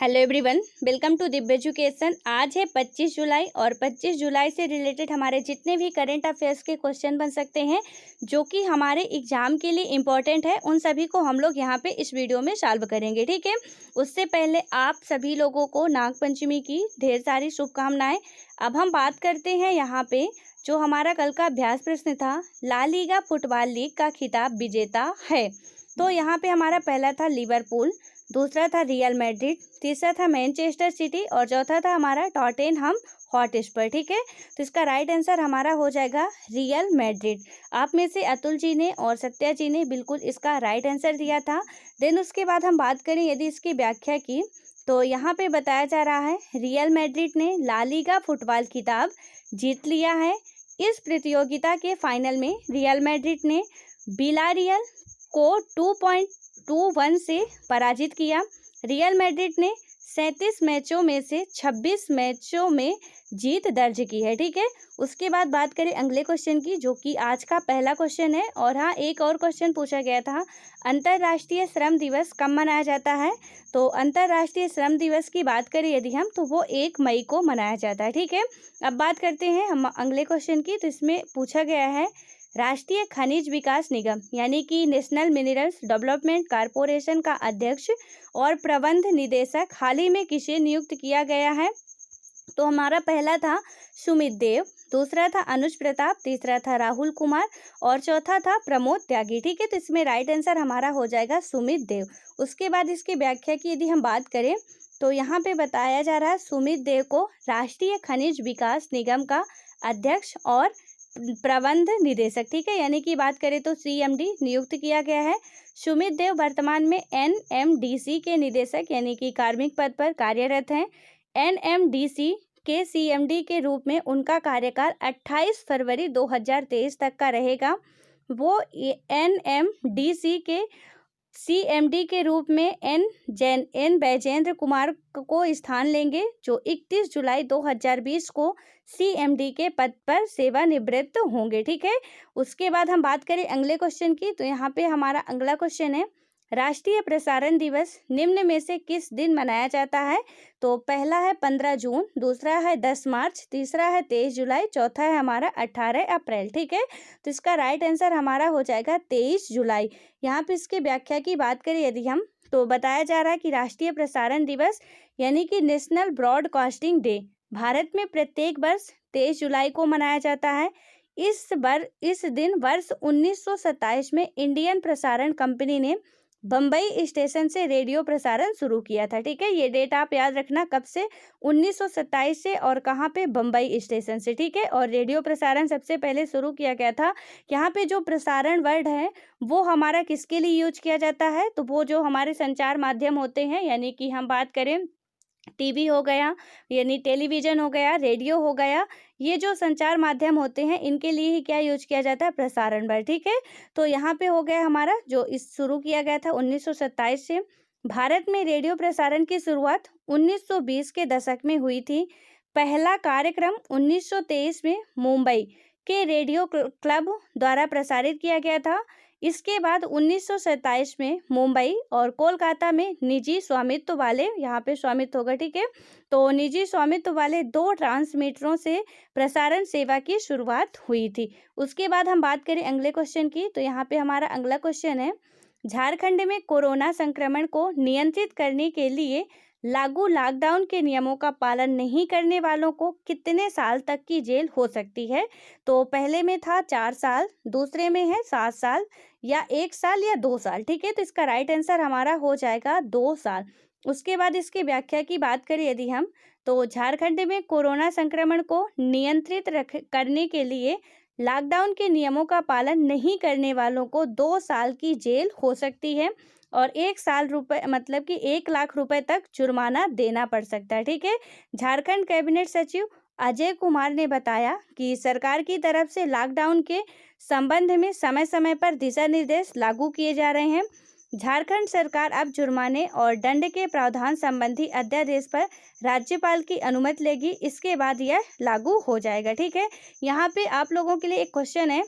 Hello everyone, welcome to Divya education. आज है 25 जुलाई और 25 जुलाई से रिलेटेड हमारे जितने भी करंट अफेयर्स के क्वेश्चन बन सकते हैं जो कि हमारे एग्जाम के लिए इम्पोर्टेंट है, उन सभी को हम लोग यहाँ पे इस वीडियो में सॉल्व करेंगे। ठीक है, उससे पहले आप सभी लोगों को नागपंचमी की ढेर सारी शुभकामनाएं। अब हम बात करते हैं यहाँ पे जो हमारा कल का अभ्यास प्रश्न था, ला लीगा फुटबॉल लीग का खिताब विजेता है। तो यहाँ पे हमारा पहला था लिवरपूल, दूसरा था रियल मैड्रिड, तीसरा था मैनचेस्टर सिटी और चौथा था हमारा टॉटेनहम हॉटस्पर। ठीक है, तो इसका राइट आंसर हमारा हो जाएगा रियल मैड्रिड। आप में से अतुल जी ने और सत्या जी ने बिल्कुल इसका राइट आंसर दिया था। देन उसके बाद हम बात करें यदि इसकी व्याख्या की, तो यहाँ पे बताया जा रहा है रियल मैड्रिड ने ला लीगा फुटबॉल खिताब जीत लिया है। इस प्रतियोगिता के फाइनल में रियल मैड्रिड ने विलारियल को 2.21 से पराजित किया। रियल मैड्रिड ने 37 मैचों में से 26 मैचों में जीत दर्ज की है। ठीक है, उसके बाद बात करें अगले क्वेश्चन की जो कि आज का पहला क्वेश्चन है। और हाँ, एक और क्वेश्चन पूछा गया था, अंतर्राष्ट्रीय श्रम दिवस कब मनाया जाता है। तो अंतर्राष्ट्रीय श्रम दिवस की बात करें यदि हम, तो वो 1 मई को मनाया जाता है। ठीक है, अब बात करते हैं हम अगले क्वेश्चन की। तो इसमें पूछा गया है, राष्ट्रीय खनिज विकास निगम यानी कि नेशनल मिनरल्स डेवलपमेंट कॉरपोरेशन का अध्यक्ष और प्रबंध निदेशक हाल ही में किसे नियुक्त किया गया है। तो हमारा पहला था सुमित देव, दूसरा था अनुज प्रताप, तीसरा था राहुल कुमार और चौथा था प्रमोद त्यागी। ठीक है, तो इसमें राइट आंसर हमारा हो जाएगा सुमित देव। उसके बाद इसकी व्याख्या की यदि हम बात करें, तो यहाँ पे बताया जा रहा है सुमित देव को राष्ट्रीय खनिज विकास निगम का अध्यक्ष और प्रबंध निदेशक, ठीक है, यानी कि बात करें तो CMD नियुक्त किया गया है। सुमित देव वर्तमान में NMDC के निदेशक यानी कि कार्मिक पद पर कार्यरत हैं। NMDC के CMD के रूप में उनका कार्यकाल 28 फरवरी 2023 तक का रहेगा। वो NMDC के CMD के रूप में N बैजेंद्र कुमार को स्थान लेंगे जो 31 जुलाई 2020 को CMD के पद पर सेवानिवृत्त होंगे। ठीक है, उसके बाद हम बात करें अगले क्वेश्चन की। तो यहाँ पे हमारा अगला क्वेश्चन है, राष्ट्रीय प्रसारण दिवस निम्न में से किस दिन मनाया जाता है। तो पहला है 15 जून, दूसरा है 10 मार्च, तीसरा है 23 जुलाई, चौथा है हमारा 18 अप्रैल। ठीक है, तो इसका राइट आंसर हमारा हो जाएगा 23 जुलाई। यहाँ पे इसकी व्याख्या की बात करें यदि हम, तो बताया जा रहा है कि राष्ट्रीय प्रसारण दिवस यानी कि नेशनल ब्रॉडकास्टिंग डे भारत में प्रत्येक वर्ष 23 जुलाई को मनाया जाता है। इस दिन वर्ष 1927 में इंडियन प्रसारण कंपनी ने बम्बई स्टेशन से रेडियो प्रसारण शुरू किया था। ठीक है, ये डेट आप याद रखना, कब से, 1927 से और कहाँ पे, बम्बई स्टेशन से। ठीक है, और रेडियो प्रसारण सबसे पहले शुरू किया गया था। यहाँ पे जो प्रसारण वर्ड है वो हमारा किसके लिए यूज किया जाता है, तो वो जो हमारे संचार माध्यम होते हैं, यानी कि हम बात करें टीवी हो गया यानी टेलीविज़न हो गया, रेडियो हो गया, ये जो संचार माध्यम होते हैं इनके लिए ही क्या यूज किया जाता है, प्रसारण वर्ड। ठीक है, तो यहाँ पे हो गया हमारा जो इस शुरू किया गया था 1927 से। भारत में रेडियो प्रसारण की शुरुआत 1920 के दशक में हुई थी। पहला कार्यक्रम 1923 में मुंबई के रेडियो क्लब द्वारा प्रसारित किया गया था। इसके बाद 1927 में मुंबई और कोलकाता में निजी स्वामित्व वाले, यहाँ पे स्वामित्व होगा, ठीक है, तो निजी स्वामित्व वाले 2 ट्रांसमीटरों से प्रसारण सेवा की शुरुआत हुई थी। उसके बाद हम बात करें अगले क्वेश्चन की। तो यहाँ पे हमारा अगला क्वेश्चन है, झारखंड में कोरोना संक्रमण को नियंत्रित करने के लिए लागू लॉकडाउन के नियमों का पालन नहीं करने वालों को कितने साल तक की जेल हो सकती है। तो पहले में था 4 साल, दूसरे में है 7 साल या 1 साल या 2 साल। ठीक है, तो इसका राइट आंसर हमारा हो जाएगा 2 साल। उसके बाद इसकी व्याख्या की बात करें यदि हम, तो झारखंड में कोरोना संक्रमण को नियंत्रित करने के लिए लॉकडाउन के नियमों का पालन नहीं करने वालों को 2 साल की जेल हो सकती है और 1 साल रुपए मतलब कि 1 लाख रुपए तक जुर्माना देना पड़ सकता है। ठीक है, झारखंड कैबिनेट सचिव अजय कुमार ने बताया कि सरकार की तरफ से लॉकडाउन के संबंध में समय समय पर दिशा निर्देश लागू किए जा रहे हैं। झारखंड सरकार अब जुर्माने और दंड के प्रावधान संबंधी अध्यादेश पर राज्यपाल की अनुमति लेगी, इसके बाद यह लागू हो जाएगा। ठीक है, यहाँ पे आप लोगों के लिए एक क्वेश्चन है,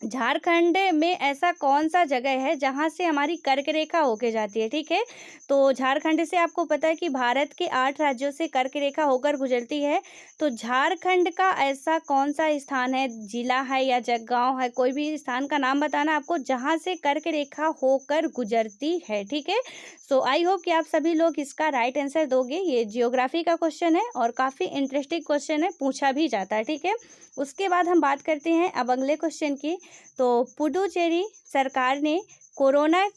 झारखंड में ऐसा कौन सा जगह है जहाँ से हमारी कर्क रेखा होके जाती है, ठीक है। तो झारखंड से आपको पता है कि भारत के 8 राज्यों से कर्क रेखा होकर गुजरती है। तो झारखंड का ऐसा कौन सा स्थान है, जिला है या गाँव है, कोई भी स्थान का नाम बताना आपको जहाँ से कर्क रेखा होकर गुजरती है, ठीक है। सो आई होप कि आप सभी लोग इसका राइट आंसर दोगे। ये जियोग्राफी का क्वेश्चन है और काफ़ी इंटरेस्टिंग क्वेश्चन है, पूछा भी जाता है, ठीक है। उसके बाद हम बात करते हैं अब अगले क्वेश्चन की। तो पुडुचेरी सरकार ने कोरोना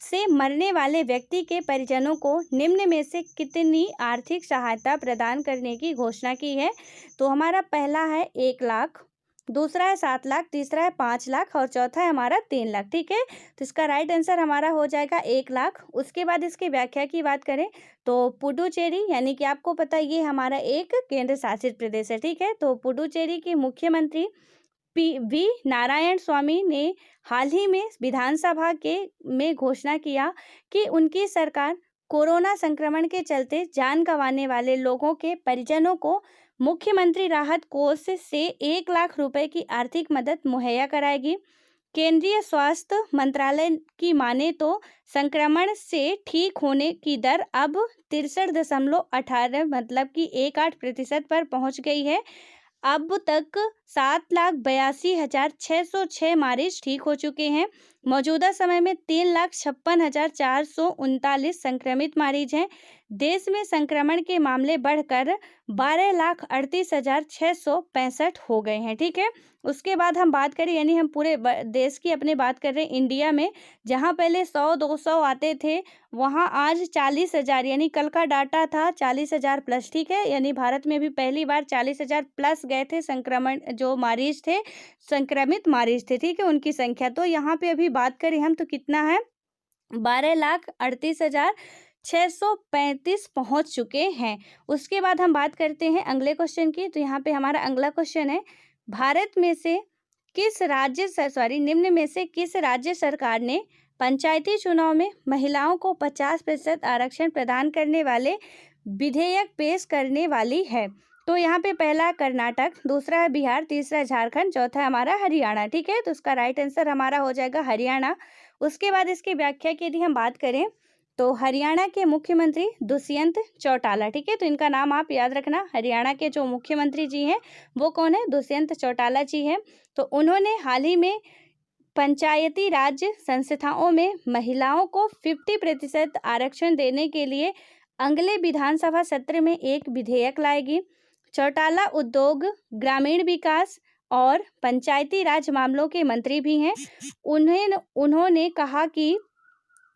से मरने वाले व्यक्ति के परिजनों को निम्न में से कितनी आर्थिक सहायता प्रदान करने की घोषणा की है। तो हमारा पहला है 1 लाख, दूसरा है 7 लाख, तीसरा है 5 लाख और चौथा है हमारा 3 लाख, ठीक है। तो इसका राइट आंसर हमारा हो जाएगा 1 लाख। उसके बाद इसकी व्याख्या की बात करें तो पुडुचेरी यानी कि आपको पता है ये हमारा एक केंद्र शासित प्रदेश है, ठीक है। तो पुडुचेरी के मुख्यमंत्री वी नारायण स्वामी ने हाल ही में विधानसभा के में घोषणा किया कि उनकी सरकार कोरोना संक्रमण के चलते जान गंवाने वाले लोगों के परिजनों को मुख्यमंत्री राहत कोष से 1 लाख रुपए की आर्थिक मदद मुहैया कराएगी। केंद्रीय स्वास्थ्य मंत्रालय की माने तो संक्रमण से ठीक होने की दर अब 63.18 मतलब कि 18% पर पहुंच गई है। अब तक 7,82,606 मरीज ठीक हो चुके हैं। मौजूदा समय में 3,56,439 संक्रमित मरीज हैं। देश में संक्रमण के मामले बढ़कर 12,38,665 हो गए हैं, ठीक है। उसके बाद हम बात करें यानी हम पूरे देश की अपने बात कर रहे हैं इंडिया में, जहां पहले 100-200 आते थे वहां आज 40,000 यानी कल का डाटा था 40,000 प्लस, ठीक है। यानी भारत में भी पहली बार 40,000 प्लस गए थे संक्रमण जो मरीज थे, संक्रमित मरीज थे, ठीक है, उनकी संख्या। तो यहाँ पे अभी बात करें हम तो कितना है 12,38,635 पहुंच चुके हैं। उसके बाद हम बात करते हैं अगले क्वेश्चन की। तो यहाँ पे हमारा अगला क्वेश्चन है भारत में से निम्न में से किस राज्य सरकार ने पंचायती चुनाव में महिलाओं को 50% आरक्षण प्रदान करने वाले विधेयक पेश करने वाली है। तो यहाँ पे पहला है कर्नाटक, दूसरा है बिहार, तीसरा है झारखंड, चौथा है हमारा हरियाणा, ठीक है। तो उसका राइट आंसर हमारा हो जाएगा हरियाणा। उसके बाद इसकी व्याख्या की यदि हम बात करें तो हरियाणा के मुख्यमंत्री दुष्यंत चौटाला, ठीक है। तो इनका नाम आप याद रखना, हरियाणा के जो मुख्यमंत्री जी हैं वो कौन है, दुष्यंत चौटाला जी हैं। तो उन्होंने हाल ही में पंचायती राज संस्थाओं में महिलाओं को 50% आरक्षण देने के लिए अगले विधानसभा सत्र में एक विधेयक लाएगी। चौटाला उद्योग, ग्रामीण विकास और पंचायती राज मामलों के मंत्री भी हैं। उन्होंने कहा कि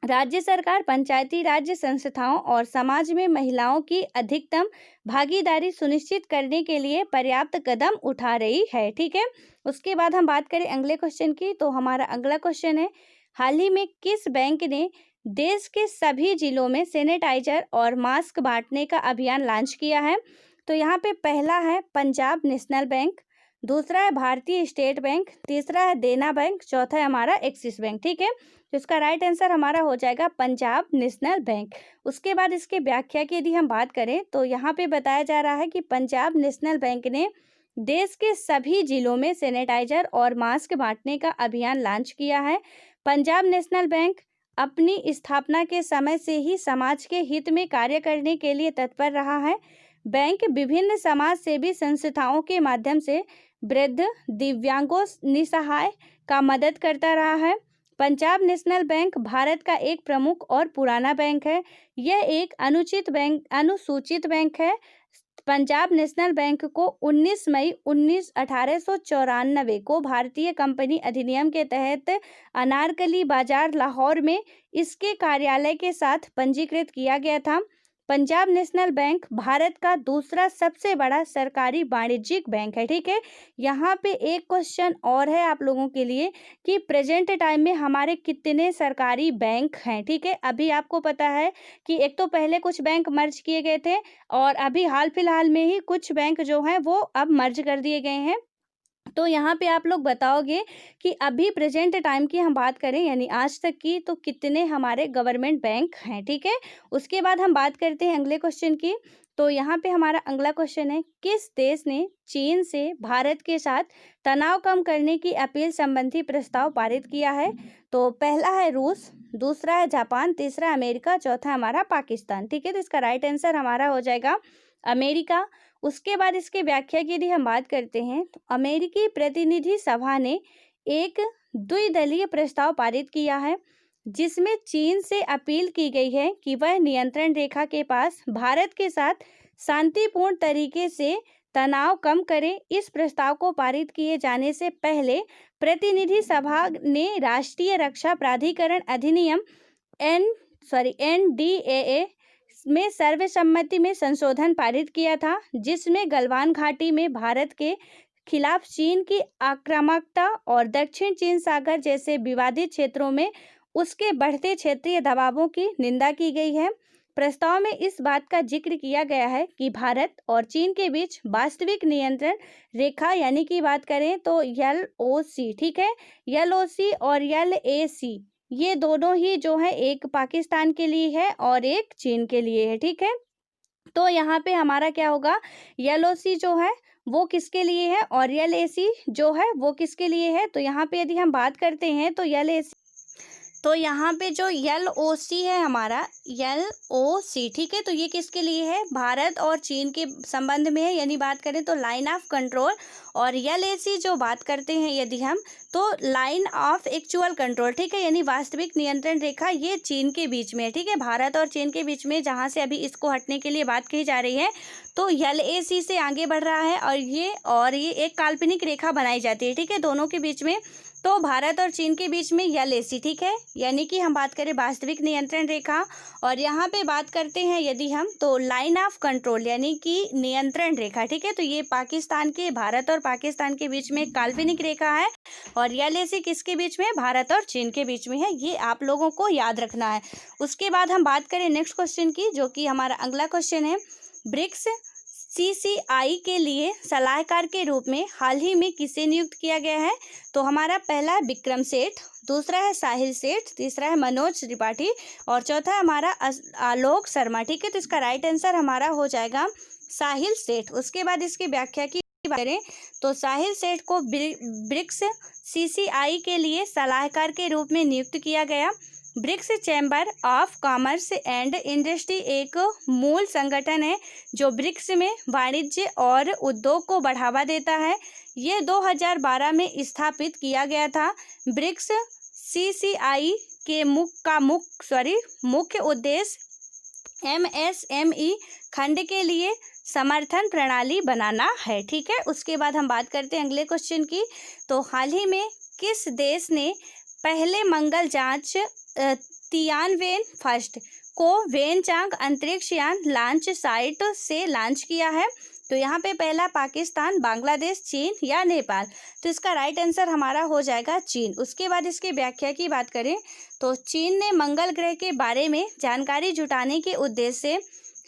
राज्य सरकार पंचायती राज संस्थाओं और समाज में महिलाओं की अधिकतम भागीदारी सुनिश्चित करने के लिए पर्याप्त कदम उठा रही है, ठीक है। उसके बाद हम बात करें अगले क्वेश्चन की। तो हमारा अगला क्वेश्चन है हाल ही में किस बैंक ने देश के सभी जिलों में सैनिटाइजर और मास्क बांटने का अभियान लॉन्च किया है। तो यहाँ पे पहला है पंजाब नेशनल बैंक, दूसरा है भारतीय स्टेट बैंक, तीसरा है देना बैंक, चौथा है हमारा एक्सिस बैंक, ठीक है। तो इसका राइट आंसर हमारा हो जाएगा पंजाब नेशनल बैंक। उसके बाद इसके व्याख्या की यदि हम बात करें तो यहाँ पे बताया जा रहा है कि पंजाब नेशनल बैंक ने देश के सभी जिलों में सैनिटाइजर और मास्क बांटने का अभियान लॉन्च किया है। पंजाब नेशनल बैंक अपनी स्थापना के समय से ही समाज के हित में कार्य करने के लिए तत्पर रहा है। बैंक विभिन्न समाज सेवी संस्थाओं के माध्यम से वृद्ध, दिव्यांगों, निसहाय का मदद करता रहा है। पंजाब नेशनल बैंक भारत का एक प्रमुख और पुराना बैंक है। यह एक अनुसूचित बैंक है। पंजाब नेशनल बैंक को 19 मई 1894 को भारतीय कंपनी अधिनियम के तहत अनारकली बाजार लाहौर में इसके कार्यालय के साथ पंजीकृत किया गया था। पंजाब नेशनल बैंक भारत का दूसरा सबसे बड़ा सरकारी वाणिज्यिक बैंक है, ठीक है। यहाँ पे एक क्वेश्चन और है आप लोगों के लिए कि प्रेजेंट टाइम में हमारे कितने सरकारी बैंक हैं, ठीक है। अभी आपको पता है कि एक तो पहले कुछ बैंक मर्ज किए गए थे और अभी हाल फिलहाल में ही कुछ बैंक जो हैं वो अब मर्ज कर दिए गए हैं। तो यहाँ पे आप लोग बताओगे कि अभी प्रेजेंट टाइम की हम बात करें यानी आज तक की, तो कितने हमारे गवर्नमेंट बैंक हैं, ठीक है। उसके बाद हम बात करते हैं अगले क्वेश्चन की। तो यहाँ पे हमारा अगला क्वेश्चन है, किस देश ने चीन से भारत के साथ तनाव कम करने की अपील संबंधी प्रस्ताव पारित किया है? तो पहला है रूस, दूसरा है जापान, तीसरा अमेरिका, चौथा हमारा पाकिस्तान, ठीक है। तो इसका राइट आंसर हमारा हो जाएगा अमेरिका। उसके बाद इसके व्याख्या की यदि हम बात करते हैं, तो अमेरिकी प्रतिनिधि सभा ने एक द्विदलीय प्रस्ताव पारित किया है जिसमें चीन से अपील की गई है कि वह नियंत्रण रेखा के पास भारत के साथ शांतिपूर्ण तरीके से तनाव कम करे। इस प्रस्ताव को पारित किए जाने से पहले प्रतिनिधि सभा ने राष्ट्रीय रक्षा प्राधिकरण अधिनियम NDAA में सर्वसम्मति में संशोधन पारित किया था, जिसमें गलवान घाटी में भारत के खिलाफ चीन की आक्रामकता और दक्षिण चीन सागर जैसे विवादित क्षेत्रों में उसके बढ़ते क्षेत्रीय दबावों की निंदा की गई है। प्रस्ताव में इस बात का जिक्र किया गया है कि भारत और चीन के बीच वास्तविक नियंत्रण रेखा यानी कि बात करें तो LOC, ठीक है, LOC और LAC ये दोनों ही जो है एक पाकिस्तान के लिए है और एक चीन के लिए है, ठीक है। तो यहाँ पे हमारा क्या होगा, LOC जो है वो किसके लिए है और LAC जो है वो किसके लिए है? तो यहाँ पे यदि हम बात करते हैं तो LAC, तो यहाँ पे जो LOC है हमारा LOC, ठीक है, तो ये किसके लिए है? भारत और चीन के संबंध में है, यानी बात करें तो लाइन ऑफ कंट्रोल। और LAC जो बात करते हैं यदि हम, तो लाइन ऑफ एक्चुअल कंट्रोल, ठीक है, यानी वास्तविक नियंत्रण रेखा, ये चीन के बीच में है, ठीक है, भारत और चीन के बीच में, जहाँ से अभी इसको हटने के लिए बात कही जा रही है। तो LAC से आगे बढ़ रहा है और ये एक काल्पनिक रेखा बनाई जाती है, ठीक है, दोनों के बीच में। तो भारत और चीन के बीच में LAC, ठीक है, यानी कि हम बात करें वास्तविक नियंत्रण रेखा। और यहाँ पे बात करते हैं यदि हम, तो लाइन ऑफ कंट्रोल यानी कि नियंत्रण रेखा, ठीक है, तो ये पाकिस्तान के, भारत और पाकिस्तान के बीच में एक काल्पनिक रेखा है। और LAC किसके बीच में? भारत और चीन के बीच में है, ये आप लोगों को याद रखना है। उसके बाद हम बात करें नेक्स्ट क्वेश्चन की, जो कि हमारा अगला क्वेश्चन है, ब्रिक्स CCI के लिए सलाहकार के रूप में हाल ही में किसे नियुक्त किया गया है? तो हमारा पहला है विक्रम सेठ, दूसरा है साहिल सेठ, तीसरा है मनोज त्रिपाठी और चौथा है हमारा आलोक शर्मा, ठीक है। तो इसका राइट आंसर हमारा हो जाएगा साहिल सेठ। उसके बाद इसकी व्याख्या की बात करें तो साहिल सेठ को ब्रिक्स CCI के लिए सलाहकार के रूप में नियुक्त किया गया। BRICS chamber of commerce and industry एक मूल संगठन है जो ब्रिक्स में वाणिज्य और उद्योग को बढ़ावा देता है। ये 2012 में स्थापित किया गया था। ब्रिक्स CCI के मुख्य उद्देश्य MSME खंड के लिए समर्थन प्रणाली बनाना है, ठीक है। उसके बाद हम बात करते हैं अगले क्वेश्चन की। तो हाल ही में किस देश ने पहले मंगल जांच तियानवेन फर्स्ट को वेनचांग अंतरिक्ष यान लॉन्च साइट से लॉन्च किया है? तो यहाँ पे पहला पाकिस्तान, बांग्लादेश, चीन या नेपाल। तो इसका राइट आंसर हमारा हो जाएगा चीन। उसके बाद इसकी व्याख्या की बात करें तो चीन ने मंगल ग्रह के बारे में जानकारी जुटाने के उद्देश्य से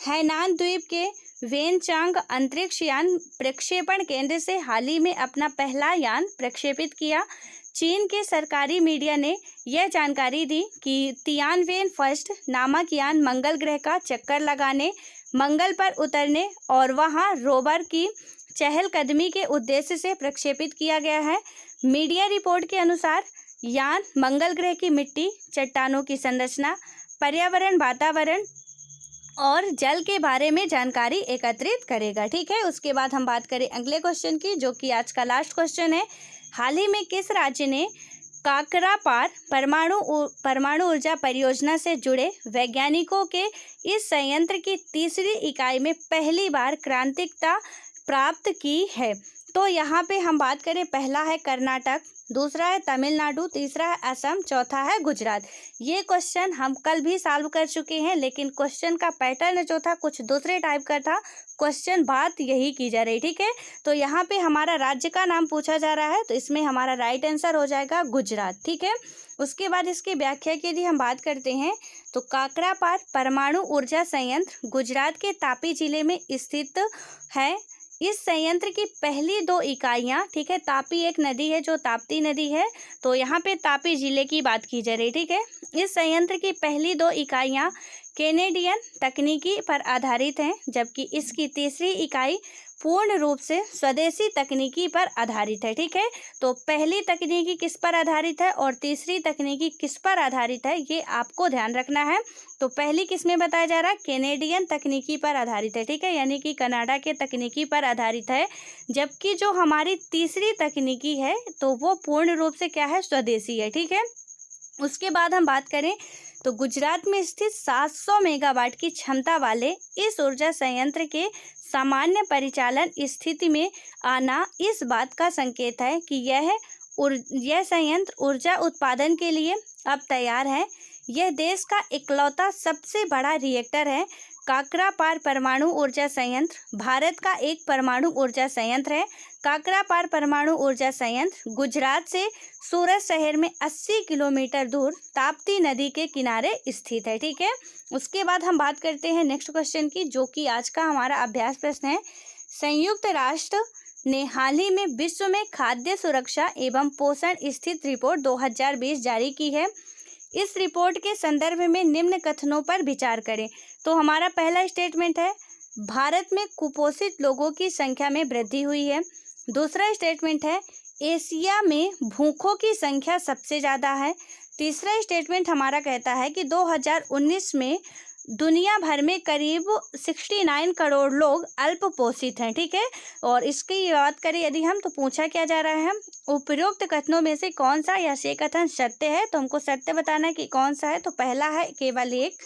हैनान द्वीप के वेनचांग अंतरिक्ष यान प्रक्षेपण केंद्र से हाल ही में अपना पहला यान प्रक्षेपित किया। चीन के सरकारी मीडिया ने यह जानकारी दी कि तियानवेन फर्स्ट नामक यान मंगल ग्रह का चक्कर लगाने, मंगल पर उतरने और वहां रोवर की चहलकदमी के उद्देश्य से प्रक्षेपित किया गया है। मीडिया रिपोर्ट के अनुसार यान मंगल ग्रह की मिट्टी, चट्टानों की संरचना, पर्यावरण, वातावरण और जल के बारे में जानकारी एकत्रित करेगा, ठीक है। उसके बाद हम बात करें अगले क्वेश्चन की, जो कि आज का लास्ट क्वेश्चन है। हाल ही में किस राज्य ने काकरापार परमाणु ऊर्जा परियोजना से जुड़े वैज्ञानिकों के इस संयंत्र की तीसरी इकाई में पहली बार क्रांतिकता प्राप्त की है? तो यहाँ पे हम बात करें, पहला है कर्नाटक, दूसरा है तमिलनाडु, तीसरा है असम, चौथा है गुजरात। ये क्वेश्चन हम कल भी सॉल्व कर चुके हैं, लेकिन क्वेश्चन का पैटर्न जो था कुछ दूसरे टाइप का था, क्वेश्चन बात यही की जा रही, ठीक है। तो यहाँ पे हमारा राज्य का नाम पूछा जा रहा है, तो इसमें हमारा राइट आंसर हो जाएगा गुजरात, ठीक है। उसके बाद इसकी व्याख्या के लिए हम बात करते हैं तो काकरापार परमाणु ऊर्जा संयंत्र गुजरात के तापी जिले में स्थित है। इस संयंत्र की पहली 2 इकाइयाँ, ठीक है, तापी एक नदी है जो ताप्ती नदी है, तो यहाँ पे तापी जिले की बात की जा रही, ठीक है। इस संयंत्र की पहली 2 इकाइयाँ कैनेडियन तकनीकी पर आधारित हैं, जबकि इसकी तीसरी इकाई पूर्ण रूप से स्वदेशी तकनीकी पर आधारित है, ठीक है। तो पहली तकनीकी किस पर आधारित है और तीसरी तकनीकी किस पर आधारित है, ये आपको ध्यान रखना है। तो पहली किस में बताया जा रहा है, कैनेडियन तकनीकी पर आधारित है, ठीक है, यानी कि कनाडा के तकनीकी पर आधारित है। जबकि जो हमारी तीसरी तकनीकी है तो वो पूर्ण रूप से क्या है, स्वदेशी है, ठीक है। उसके बाद हम बात करें तो गुजरात में स्थित 700 मेगावाट की क्षमता वाले इस ऊर्जा संयंत्र के सामान्य परिचालन स्थिति में आना इस बात का संकेत है कि यह संयंत्र ऊर्जा उत्पादन के लिए अब तैयार है। यह देश का इकलौता सबसे बड़ा रिएक्टर है। काकरापार परमाणु ऊर्जा संयंत्र भारत का एक परमाणु ऊर्जा संयंत्र है। काकरापार परमाणु ऊर्जा संयंत्र गुजरात से सूरत शहर में 80 किलोमीटर दूर ताप्ती नदी के किनारे स्थित है, ठीक है। उसके बाद हम बात करते हैं नेक्स्ट क्वेश्चन की, जो कि आज का हमारा अभ्यास प्रश्न है। संयुक्त राष्ट्र ने हाल ही में विश्व में खाद्य सुरक्षा एवं पोषण स्थिति रिपोर्ट 2020 जारी की है। इस रिपोर्ट के संदर्भ में निम्न कथनों पर विचार करें। तो हमारा पहला स्टेटमेंट है, भारत में कुपोषित लोगों की संख्या में वृद्धि हुई है। दूसरा स्टेटमेंट है, एशिया में भूखों की संख्या सबसे ज़्यादा है। तीसरा स्टेटमेंट हमारा कहता है कि 2019 में दुनिया भर में करीब 69 करोड़ लोग अल्पपोषित हैं, ठीक है। और इसकी बात करें यदि हम, तो पूछा क्या जा रहा है, उपरोक्त कथनों में से कौन सा या से कथन सत्य है। तो हमको सत्य बताना है कि कौन सा है। तो पहला है केवल 1,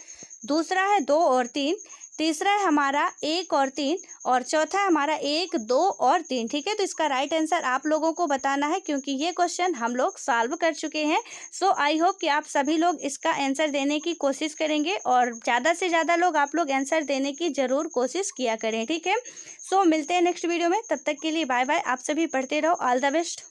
दूसरा है 2 और 3, तीसरा है हमारा 1 और 3 और चौथा है हमारा 1, 2 और 3, ठीक है। तो इसका राइट आंसर आप लोगों को बताना है, क्योंकि ये क्वेश्चन हम लोग सॉल्व कर चुके हैं। सो आई होप कि आप सभी लोग इसका आंसर देने की कोशिश करेंगे और ज़्यादा से ज़्यादा लोग आप लोग आंसर देने की ज़रूर कोशिश किया करें, ठीक है। सो मिलते हैं नेक्स्ट वीडियो में, तब तक के लिए बाय बाय। आप सभी पढ़ते रहो, ऑल द बेस्ट।